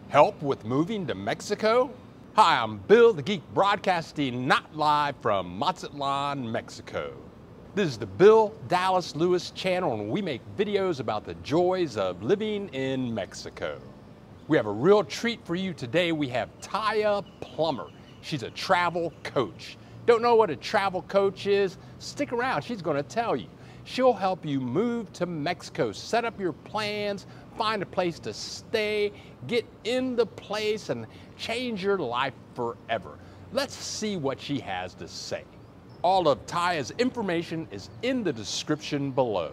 Help with moving to Mexico? Hi, I'm Bill the Geek, broadcasting not live from Mazatlan, Mexico. This is the Bill Dallas Lewis channel, and we make videos about the joys of living in Mexico. We have a real treat for you today. We have Tia Plummer. She's a travel coach. Don't know what a travel coach is? Stick around, she's going to tell you. She'll help you move to Mexico, set up your plans, find a place to stay, get in the place, and change your life forever. Let's see what she has to say. All of Tia's information is in the description below.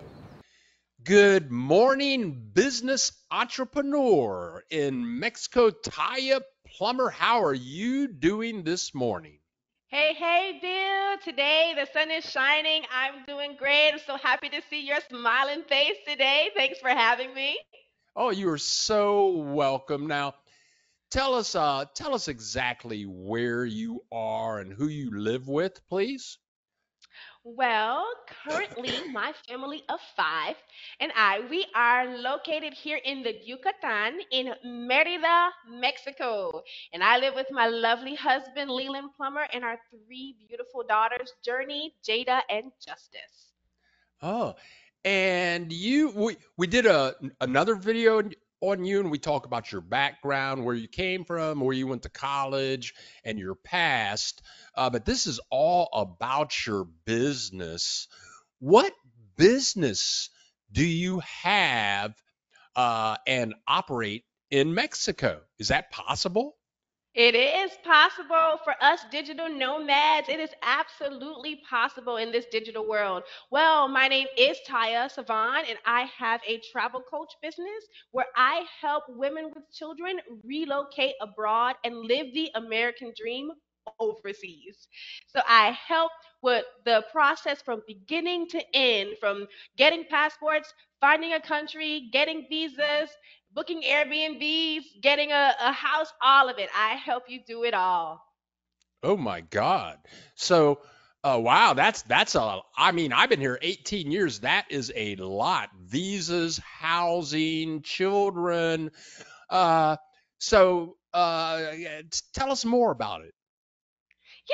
Good morning, business entrepreneur in Mexico, Tia Plummer. How are you doing this morning? Hey, Bill. Today the sun is shining. I'm doing great. I'm so happy to see your smiling face today. Thanks for having me. Oh, you are so welcome. Now, tell us exactly where you are and who you live with, please. Well, currently my family of five and we are located here in the Yucatan in Merida, Mexico. And I live with my lovely husband, Leland Plummer, and our three beautiful daughters, Journey, Jada, and Justice. Oh, and we did another video on you, and we talk about your background, where you came from, where you went to college, and your past. But this is all about your business. What business do you have and operate in Mexico? Is that possible? It is possible for us digital nomads. It is absolutely possible in this digital world. Well, my name is Taya Savan, and I have a travel coach business where I help women with children relocate abroad and live the American dream overseas. So I help with the process from beginning to end, from getting passports, finding a country, getting visas, booking Airbnbs, getting a house, all of it. I help you do it all. Oh my God. So, wow, that's a, I mean, I've been here 18 years. That is a lot. Visas, housing, children. Uh, Tell us more about it.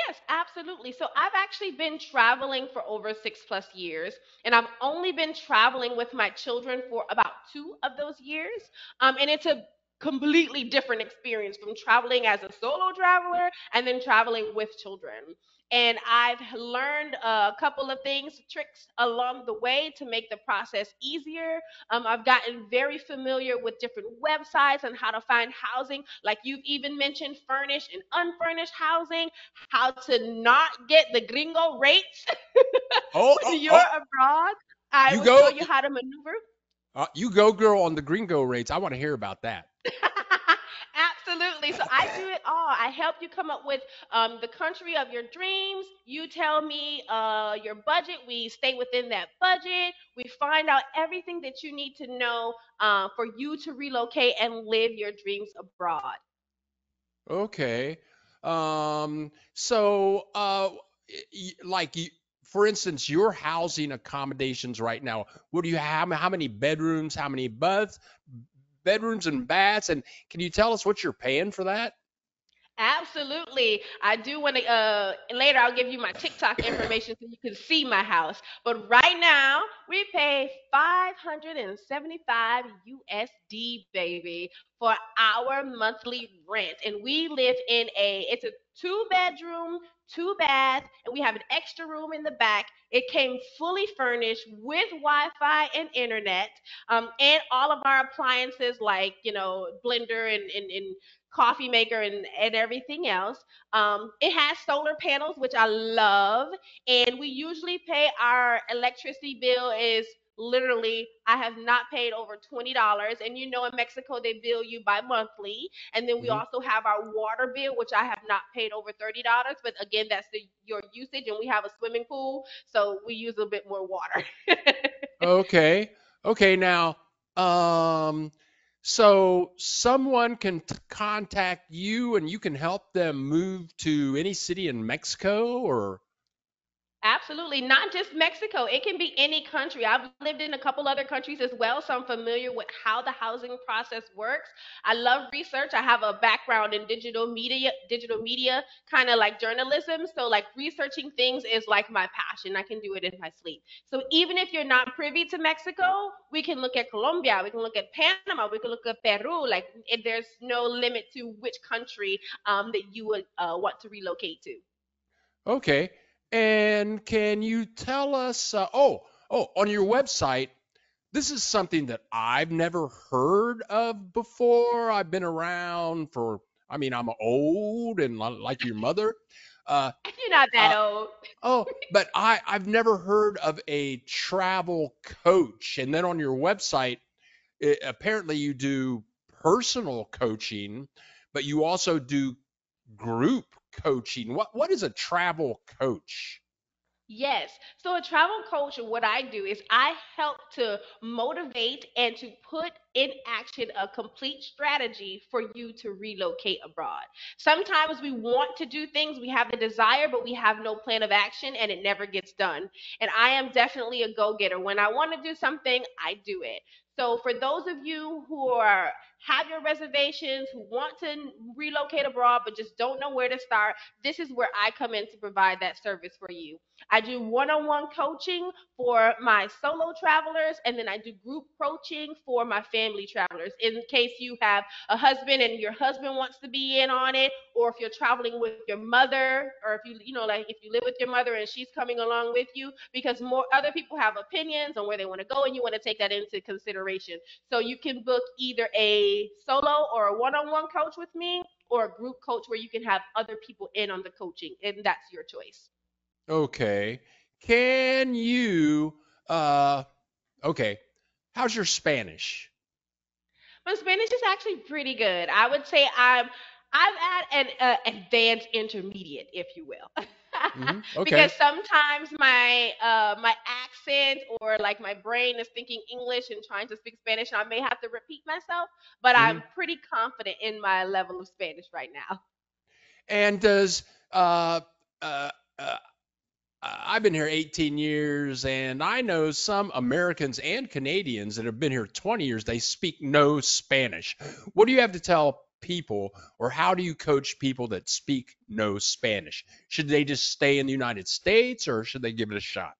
Yes, absolutely. So I've actually been traveling for over 6+ years, and I've only been traveling with my children for about 2 of those years. And it's a completely different experience from traveling as a solo traveler and then traveling with children. And I've learned a couple of things, tricks along the way to make the process easier. I've gotten very familiar with different websites and how to find housing, like you've even mentioned furnished and unfurnished housing, how to not get the gringo rates Oh, when oh, you're oh, abroad. I you will show go, you how to maneuver. you go, girl, on the gringo rates. I want to hear about that. Absolutely. So I do it all. I help you come up with the country of your dreams. You tell me your budget. We stay within that budget. We find out everything that you need to know for you to relocate and live your dreams abroad. Okay. So, like you, for instance, your housing accommodations right now, what do you have? How many bedrooms? How many bedrooms and baths? And can you tell us what you're paying for that? Absolutely. I do want to, later I'll give you my TikTok information so you can see my house. But right now, we pay 575 USD, baby, for our monthly rent. And we live in it's a two-bedroom, two bath, and we have an extra room in the back. It came fully furnished with Wi-Fi and internet, and all of our appliances like, blender and coffee maker and everything else. It has solar panels, which I love, and we usually pay our electricity bill is literally I have not paid over $20, and in Mexico they bill you by monthly, and then we Mhm. also have our water bill, which I have not paid over $30, but again that's your usage, and we have a swimming pool, so we use a bit more water. Okay. Okay. Now, um, so someone can contact you and you can help them move to any city in Mexico or Absolutely. Not just Mexico. It can be any country. I've lived in a couple other countries as well, so I'm familiar with how the housing process works. I love research. I have a background in digital media, kind of like journalism. So like researching things is like my passion. I can do it in my sleep. So even if you're not privy to Mexico, we can look at Colombia, we can look at Panama, we can look at Peru. Like there's no limit to which country that you would want to relocate to. Okay. And can you tell us? On your website, this is something that I've never heard of before. I've been around for, I mean, I'm old and like your mother. Uh, You're not that uh, old. but I've never heard of a travel coach. And then on your website, apparently you do personal coaching, but you also do group coaching. What is a travel coach? Yes. So a travel coach, what I do is I help to motivate and to put in action a complete strategy for you to relocate abroad. Sometimes we want to do things, we have the desire, but we have no plan of action and it never gets done. And I am definitely a go-getter. When I want to do something, I do it. So for those of you who are have your reservations, who want to relocate abroad but just don't know where to start, this is where I come in to provide that service for you. I do one on one coaching for my solo travelers, and then I do group coaching for my family travelers. In case you have a husband and your husband wants to be in on it, or if you're traveling with your mother, or if like if you live with your mother and she's coming along with you, because more other people have opinions on where they want to go, and you want to take that into consideration. So you can book either a solo or a one on one coach with me, or a group coach where you can have other people in on the coaching, and that's your choice. Okay. Can you uh okay. How's your Spanish? My Spanish is actually pretty good. I would say I'm at an advanced intermediate, if you will, because Okay. sometimes my accent or like my brain is thinking English and trying to speak Spanish, and I may have to repeat myself. But hmm I'm pretty confident in my level of Spanish right now. And does uh uh, uh I've been here 18 years, and I know some Americans and Canadians that have been here 20 years, they speak no Spanish. What do you have to tell people, or how do you coach people that speak no Spanish? Should they just stay in the United States, or should they give it a shot?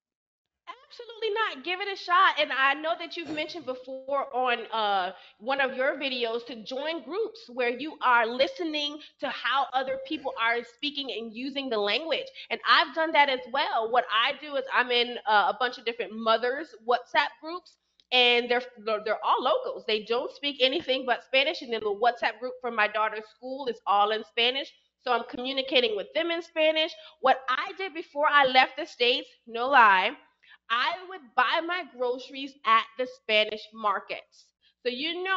Absolutely not. Give it a shot. And I know that you've mentioned before on one of your videos to join groups where you are listening to how other people are speaking and using the language. And I've done that as well. What I do is I'm in a bunch of different mothers WhatsApp groups. And they're all locals. They don't speak anything but Spanish. And then the WhatsApp group for my daughter's school is all in Spanish. So I'm communicating with them in Spanish. What I did before I left the States, no lie, I would buy my groceries at the Spanish markets. So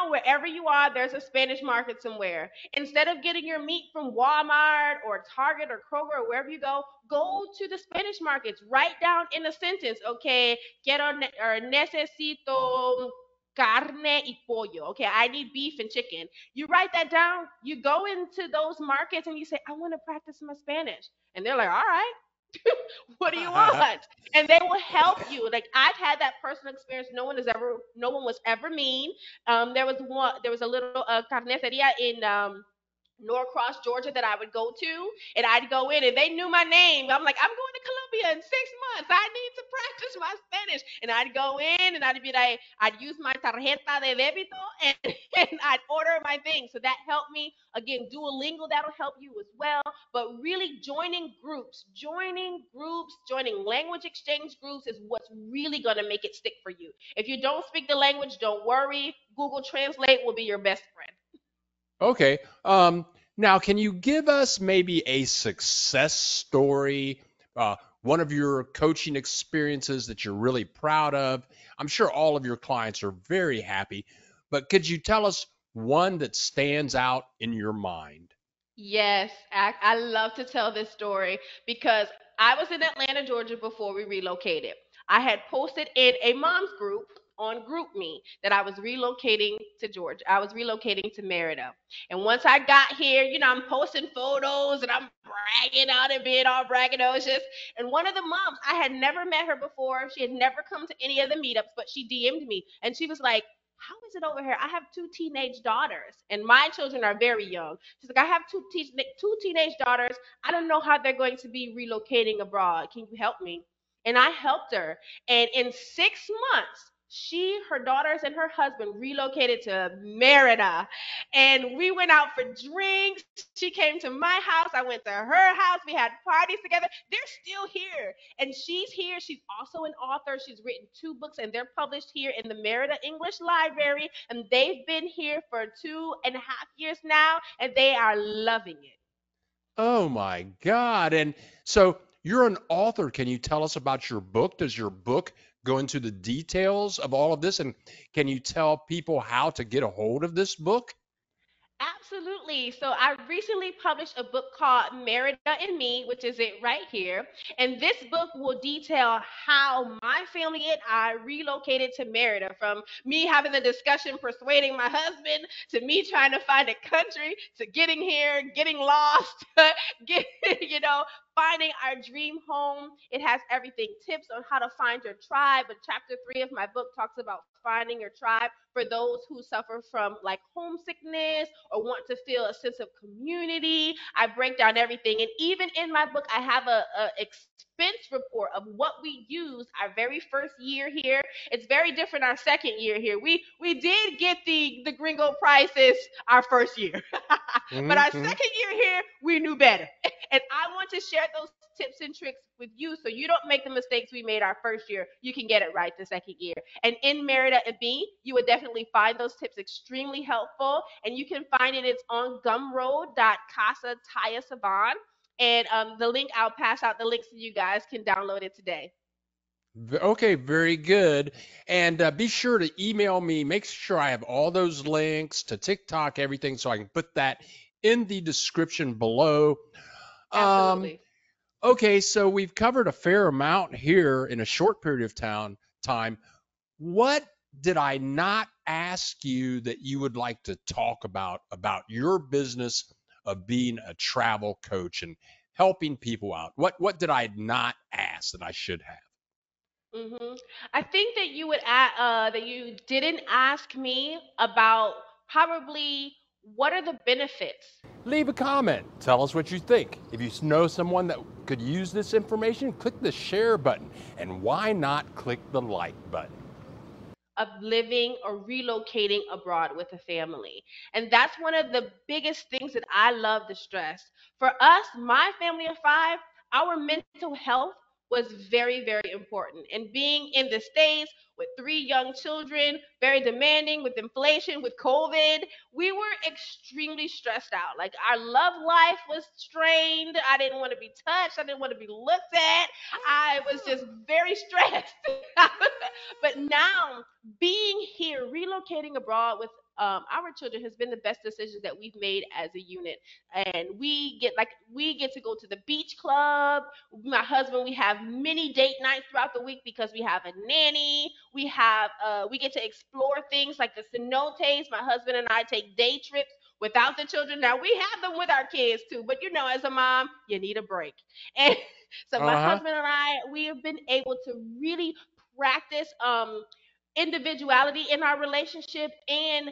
wherever you are, there's a Spanish market somewhere. Instead of getting your meat from Walmart or Target or Kroger or wherever you go to the Spanish markets. Write down in a sentence, okay, or necesito carne y pollo. Okay, I need beef and chicken. You write that down. You go into those markets and you say, I want to practice my Spanish. And they're like, all right, what do you want? And they will help you. Like I've had that personal experience. No one was ever mean. There was a little carniceria in Norcross, Georgia that I would go to, and I'd go in, and they knew my name. I'm like, I'm going to Colombia in 6 months. I need to practice my Spanish, and I'd go in, and I'd be like, I'd use my tarjeta de débito, and, and I'd order my things. So that helped me. Again, Duolingo that'll help you as well. But really, joining language exchange groups is what's really gonna make it stick for you. If you don't speak the language, don't worry. Google Translate will be your best friend. Okay. Now, can you give us maybe a success story, one of your coaching experiences that you're really proud of? I'm sure all of your clients are very happy, but could you tell us one that stands out in your mind? Yes, I love to tell this story because I was in Atlanta, Georgia before we relocated. I had posted in a mom's group. on GroupMe that I was relocating to Georgia. I was relocating to Merida. And once I got here, I'm posting photos and I'm bragging on it, being all braggadocious. And one of the moms, I had never met her before. She had never come to any of the meetups, but she DM'd me and she was like, how is it over here? I have two teenage daughters, and my children are very young. She's like, I have two teenage daughters. I don't know how they're going to be relocating abroad. Can you help me? And I helped her. And in 6 months, her daughters, and her husband relocated to Merida. And we went out for drinks. She came to my house. I went to her house. We had parties together. They're still here. And she's here. She's also an author. She's written 2 books, and they're published here in the Merida English Library. And they've been here for 2.5 years now, and they are loving it. Oh my God. And so you're an author. Can you tell us about your book? Does your book go into the details of all of this? And can you tell people how to get a hold of this book? Absolutely. So I recently published a book called Merida and Me, which is it right here. And this book will detail how my family and I relocated to Merida, from me having the discussion persuading my husband, to me trying to find a country, to getting here, getting lost, get, you know, finding our dream home. It has everything, tips on how to find your tribe. But chapter 3 of my book talks about finding your tribe for those who suffer from like homesickness or want to feel a sense of community. I break down everything. And even in my book, I have a expense report of what we used our very first year here. It's very different our second year here. We did get the gringo prices our first year. But our Mm-hmm. second year here, we knew better. And I want to share those tips and tricks with you so you don't make the mistakes we made our first year. You can get it right the second year. And in Merida and B, you would definitely find those tips extremely helpful. And you can find it. It's on gumroad.casa Tia Saban. And the link, I'll pass out the link so you guys can download it today. Okay, very good. And be sure to email me. Make sure I have all those links to TikTok, everything, so I can put that in the description below. Um, Absolutely. okay, so we've covered a fair amount here in a short period of time. What did I not ask you that you would like to talk about your business of being a travel coach and helping people out? What did I not ask that I should have? hmm I think that that you didn't ask me about probably what are the benefits. Leave a comment. Tell us what you think. If you know someone that could use this information, click the share button. And why not click the like button? Of living or relocating abroad with a family. And that's one of the biggest things that I love to stress. For us, my family of five, our mental health was very, very important. And being in the States with 3 young children, very demanding with inflation, with COVID, we were extremely stressed out. Like our love life was strained. I didn't want to be touched. I didn't want to be looked at. I was just very stressed. But now being here, relocating abroad with our children has been the best decision that we've made as a unit. And we get to go to the beach club. My husband, we have many date nights throughout the week because we have a nanny. We get to explore things like the cenotes. My husband and I take day trips without the children. Now we have them with our kids too, but as a mom, you need a break. And so my Uh-huh. husband and I, we have been able to really practice individuality in our relationship and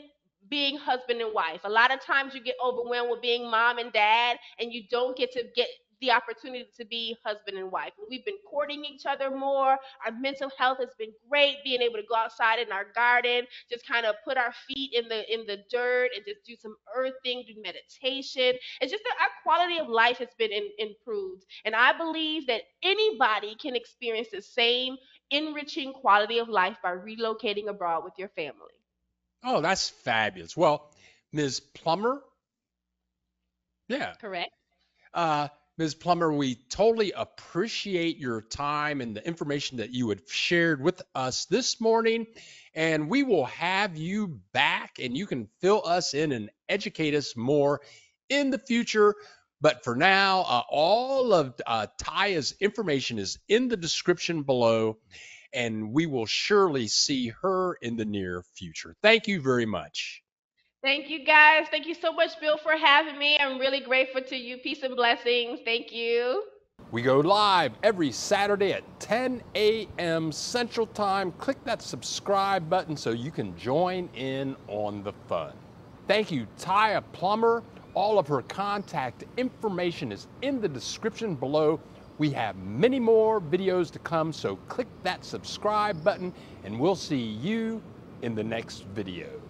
being husband and wife. A lot of times you get overwhelmed with being mom and dad, and you don't get the opportunity to be husband and wife. We've been courting each other more. Our mental health has been great, being able to go outside in our garden, just kind of put our feet in the dirt and just do some earthing, do meditation. It's just that our quality of life has been improved. And I believe that anybody can experience the same enriching quality of life by relocating abroad with your family. Oh, that's fabulous. Well, Ms. Plummer, yeah. Correct? Uh, Ms. Plummer, we totally appreciate your time and the information that you had shared with us this morning. And we will have you back and you can fill us in and educate us more in the future. But for now, all of Taya's information is in the description below. and we will surely see her in the near future. Thank you very much. Thank you guys. Thank you so much, Bill, for having me. I'm really grateful to you. Peace and blessings. Thank you. We go live every Saturday at 10 a.m. Central Time. Click that subscribe button so you can join in on the fun. Thank you, Tia Plummer. All of her contact information is in the description below. We have many more videos to come, so click that subscribe button and we'll see you in the next video.